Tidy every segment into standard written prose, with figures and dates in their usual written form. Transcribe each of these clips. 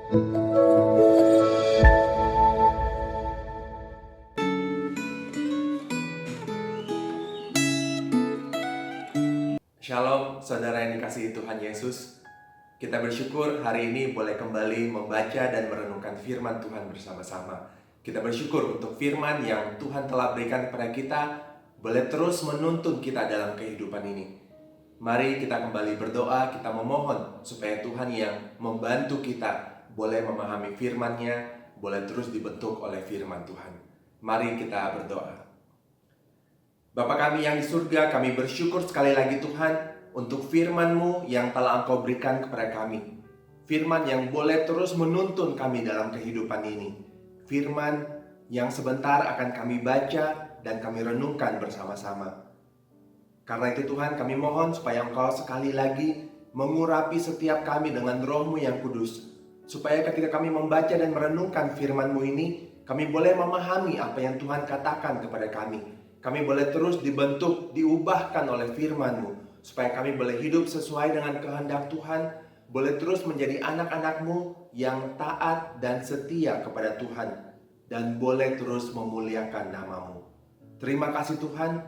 Shalom, saudara yang dikasihi Tuhan Yesus. Kita bersyukur hari ini boleh kembali membaca dan merenungkan firman Tuhan bersama-sama. Kita bersyukur untuk firman yang Tuhan telah berikan kepada kita, boleh terus menuntun kita dalam kehidupan ini. Mari kita kembali berdoa, kita memohon supaya Tuhan yang membantu kita boleh memahami firman-Nya, boleh terus dibentuk oleh firman Tuhan. Mari kita berdoa. Bapa kami yang di surga, kami bersyukur sekali lagi Tuhan untuk firman-Mu yang telah Engkau berikan kepada kami. Firman yang boleh terus menuntun kami dalam kehidupan ini. Firman yang sebentar akan kami baca dan kami renungkan bersama-sama. Karena itu Tuhan, kami mohon supaya Engkau sekali lagi mengurapi setiap kami dengan Roh-Mu yang kudus. Supaya ketika kami membaca dan merenungkan firman-Mu ini, kami boleh memahami apa yang Tuhan katakan kepada kami. Kami boleh terus dibentuk, diubahkan oleh firman-Mu, supaya kami boleh hidup sesuai dengan kehendak Tuhan, boleh terus menjadi anak-anak-Mu yang taat dan setia kepada Tuhan, dan boleh terus memuliakan nama-Mu. Terima kasih Tuhan,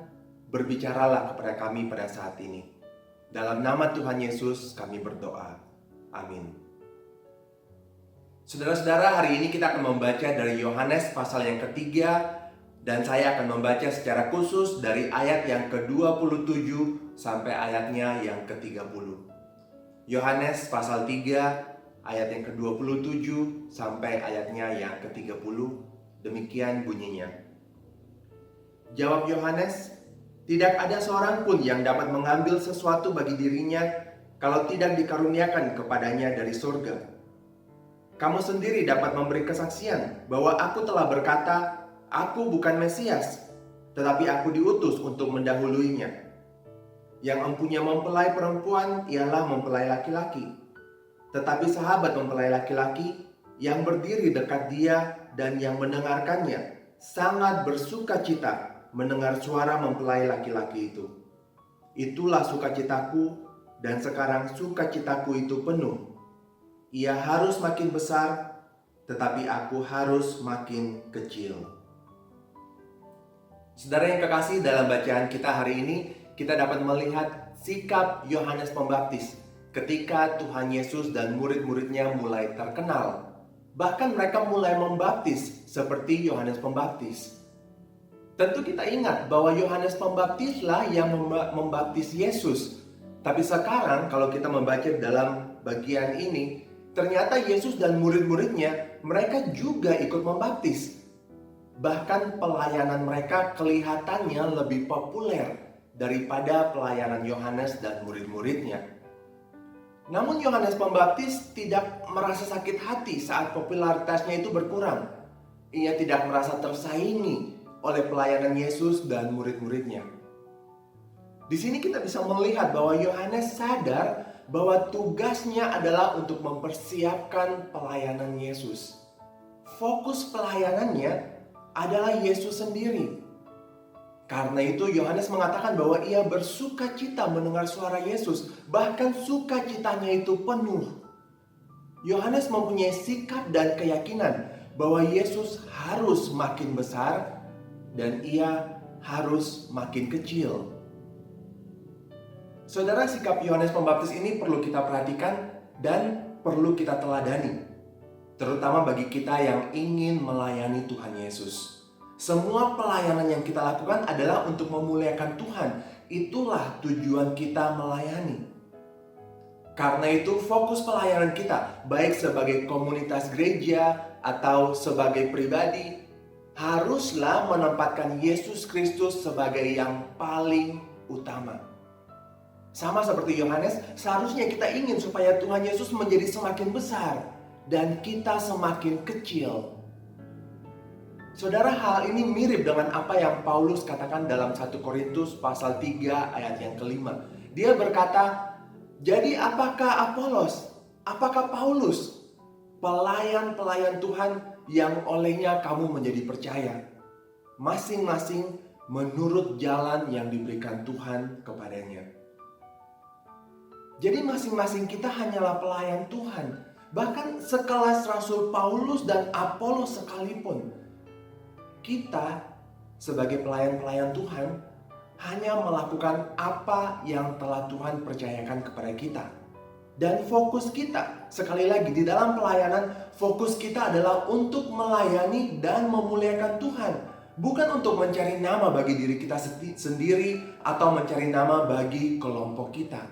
berbicaralah kepada kami pada saat ini. Dalam nama Tuhan Yesus kami berdoa. Amin. Saudara-saudara, hari ini kita akan membaca dari Yohanes pasal yang ketiga, dan saya akan membaca secara khusus dari ayat yang ke-27 sampai ayatnya yang ke-30. Yohanes pasal 3 ayat yang ke-27 sampai ayatnya yang ke-30. Demikian bunyinya. Jawab Yohanes, "Tidak ada seorang pun yang dapat mengambil sesuatu bagi dirinya kalau tidak dikaruniakan kepadanya dari surga. Kamu sendiri dapat memberi kesaksian bahwa aku telah berkata, Aku bukan Mesias, tetapi aku diutus untuk mendahuluinya. Yang empunya mempelai perempuan ialah mempelai laki-laki. Tetapi sahabat mempelai laki-laki yang berdiri dekat dia dan yang mendengarkannya sangat bersuka cita mendengar suara mempelai laki-laki itu. Itulah sukacitaku, dan sekarang sukacitaku itu penuh. Ia harus makin besar, tetapi aku harus makin kecil." Saudara yang kekasih, dalam bacaan kita hari ini, kita dapat melihat sikap Yohanes Pembaptis ketika Tuhan Yesus dan murid-muridnya mulai terkenal. Bahkan mereka mulai membaptis seperti Yohanes Pembaptis. Tentu kita ingat bahwa Yohanes Pembaptislah yang membaptis Yesus. Tapi sekarang kalau kita membaca dalam bagian ini, ternyata Yesus dan murid-muridnya, mereka juga ikut membaptis. Bahkan pelayanan mereka kelihatannya lebih populer daripada pelayanan Yohanes dan murid-muridnya. Namun Yohanes Pembaptis tidak merasa sakit hati saat popularitasnya itu berkurang. Ia tidak merasa tersaingi oleh pelayanan Yesus dan murid-muridnya. Di sini kita bisa melihat bahwa Yohanes sadar bahwa tugasnya adalah untuk mempersiapkan pelayanan Yesus. Fokus pelayanannya adalah Yesus sendiri. Karena itu Yohanes mengatakan bahwa ia bersuka cita mendengar suara Yesus, bahkan sukacitanya itu penuh. Yohanes mempunyai sikap dan keyakinan bahwa Yesus harus makin besar dan ia harus makin kecil. Saudara, sikap Yohanes Pembaptis ini perlu kita perhatikan dan perlu kita teladani. Terutama bagi kita yang ingin melayani Tuhan Yesus. Semua pelayanan yang kita lakukan adalah untuk memuliakan Tuhan. Itulah tujuan kita melayani. Karena itu fokus pelayanan kita, baik sebagai komunitas gereja atau sebagai pribadi, haruslah menempatkan Yesus Kristus sebagai yang paling utama. Sama seperti Yohanes, seharusnya kita ingin supaya Tuhan Yesus menjadi semakin besar dan kita semakin kecil. Saudara, hal ini mirip dengan apa yang Paulus katakan dalam 1 Korintus pasal 3 ayat yang kelima. Dia berkata, "Jadi apakah Apolos? Apakah Paulus? Pelayan-pelayan Tuhan yang olehnya kamu menjadi percaya. Masing-masing menurut jalan yang diberikan Tuhan kepadanya." Jadi masing-masing kita hanyalah pelayan Tuhan. Bahkan sekelas Rasul Paulus dan Apolos sekalipun, kita sebagai pelayan-pelayan Tuhan hanya melakukan apa yang telah Tuhan percayakan kepada kita. Dan fokus kita, sekali lagi di dalam pelayanan, fokus kita adalah untuk melayani dan memuliakan Tuhan. Bukan untuk mencari nama bagi diri kita sendiri atau mencari nama bagi kelompok kita.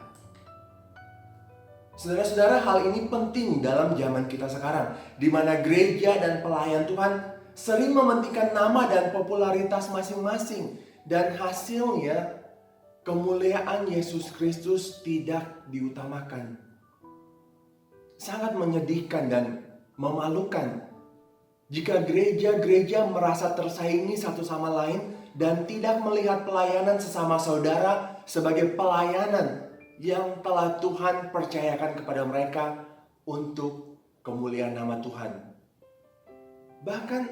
Saudara-saudara, hal ini penting dalam zaman kita sekarang, di mana gereja dan pelayan Tuhan sering mementingkan nama dan popularitas masing-masing. Dan hasilnya, kemuliaan Yesus Kristus tidak diutamakan. Sangat menyedihkan dan memalukan jika gereja-gereja merasa tersaingi satu sama lain dan tidak melihat pelayanan sesama saudara sebagai pelayanan yang telah Tuhan percayakan kepada mereka untuk kemuliaan nama Tuhan. Bahkan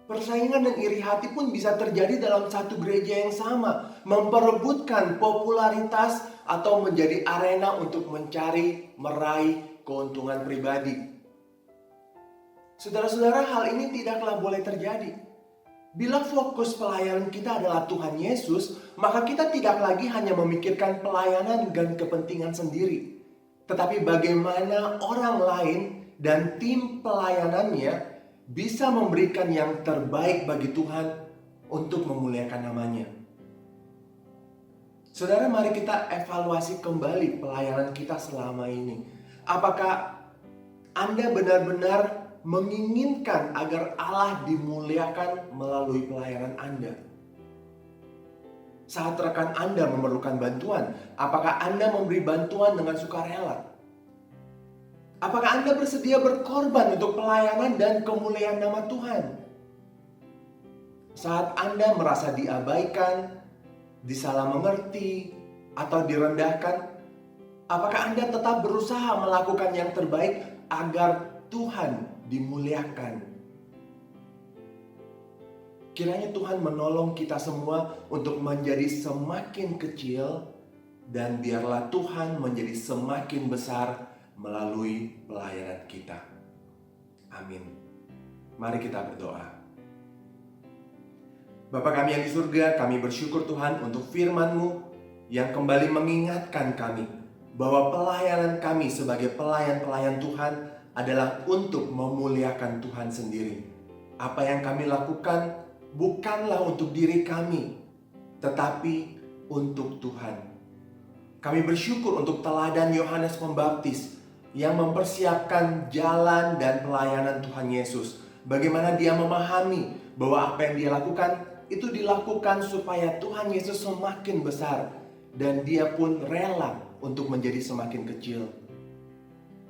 persaingan dan iri hati pun bisa terjadi dalam satu gereja yang sama, memperebutkan popularitas atau menjadi arena untuk meraih keuntungan pribadi. Saudara-saudara, hal ini tidaklah boleh terjadi. Bila fokus pelayanan kita adalah Tuhan Yesus, maka kita tidak lagi hanya memikirkan pelayanan dan kepentingan sendiri, tetapi bagaimana orang lain dan tim pelayanannya bisa memberikan yang terbaik bagi Tuhan untuk memuliakan namanya. Saudara, mari kita evaluasi kembali pelayanan kita selama ini. Apakah Anda benar-benar menginginkan agar Allah dimuliakan melalui pelayanan Anda? Saat rekan Anda memerlukan bantuan, apakah Anda memberi bantuan dengan sukarela? Apakah Anda bersedia berkorban untuk pelayanan dan kemuliaan nama Tuhan? Saat Anda merasa diabaikan, disalah mengerti, atau direndahkan, apakah Anda tetap berusaha melakukan yang terbaik agar Tuhan dimuliakan? Kiranya Tuhan menolong kita semua untuk menjadi semakin kecil, dan biarlah Tuhan menjadi semakin besar melalui pelayanan kita. Amin. Mari kita berdoa. Bapa kami yang di surga, kami bersyukur Tuhan untuk firman-Mu yang kembali mengingatkan kami bahwa pelayanan kami sebagai pelayan-pelayan Tuhan adalah untuk memuliakan Tuhan sendiri. Apa yang kami lakukan bukanlah untuk diri kami, tetapi untuk Tuhan. Kami bersyukur untuk teladan Yohanes Pembaptis yang mempersiapkan jalan dan pelayanan Tuhan Yesus. Bagaimana dia memahami bahwa apa yang dia lakukan itu dilakukan supaya Tuhan Yesus semakin besar, dan dia pun rela untuk menjadi semakin kecil.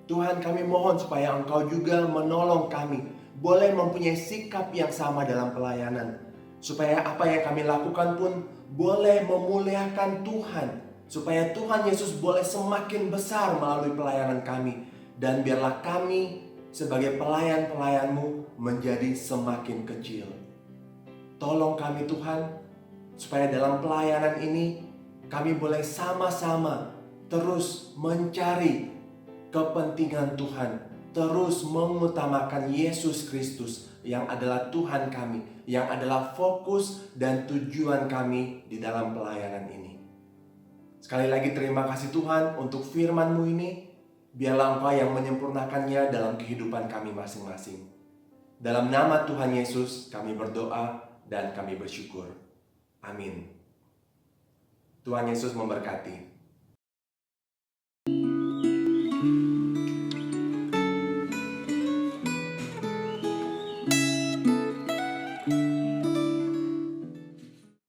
Tuhan, kami mohon supaya Engkau juga menolong kami boleh mempunyai sikap yang sama dalam pelayanan, supaya apa yang kami lakukan pun boleh memuliakan Tuhan, supaya Tuhan Yesus boleh semakin besar melalui pelayanan kami, dan biarlah kami sebagai pelayan-pelayan-Mu menjadi semakin kecil. Tolong kami Tuhan, supaya dalam pelayanan ini kami boleh sama-sama terus mencari kepentingan Tuhan, terus mengutamakan Yesus Kristus yang adalah Tuhan kami, yang adalah fokus dan tujuan kami di dalam pelayanan ini. Sekali lagi terima kasih Tuhan untuk firman-Mu ini. Biarlah Engkau yang menyempurnakannya dalam kehidupan kami masing-masing. Dalam nama Tuhan Yesus kami berdoa dan kami bersyukur. Amin. Tuhan Yesus memberkati.